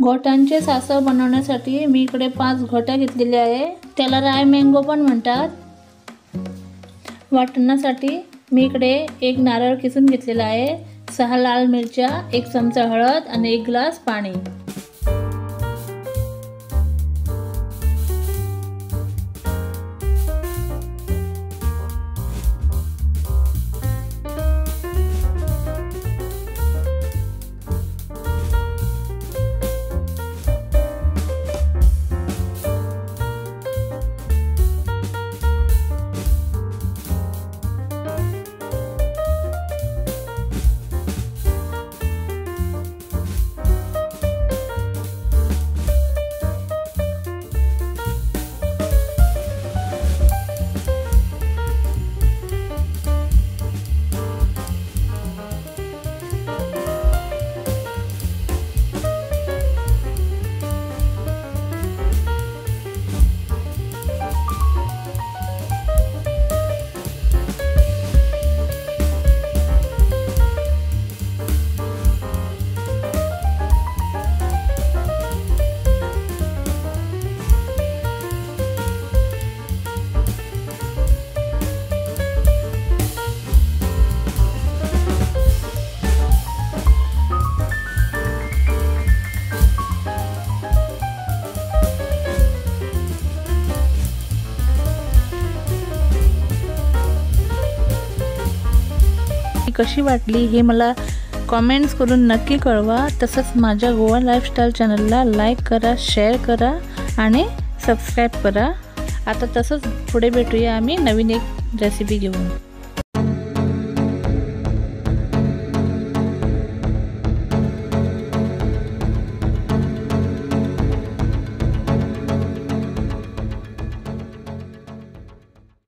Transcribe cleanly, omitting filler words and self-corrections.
घोटांचे सासव बनवण्यासाठी मी इकडे 5 घोटा घेतलेले आहे। त्याला राय मँगो पण म्हणतात। वाटणासाठी मी इकडे 1 नारळ किसून घेतलेला आहे, 6 लाल मिरच्या, 1 चमचा हळद आणि 1 ग्लास पाणी। कशी वाटली हे मला कमेंट्स करून नक्की कळवा। तसंच माझ्या गोवा लाईफस्टाईल चॅनलला लाईक करा, शेअर करा आणि सबस्क्राईब करा। आता तसंच पुढे भेटूया आम्ही नवीन एक रेसिपी घेऊन।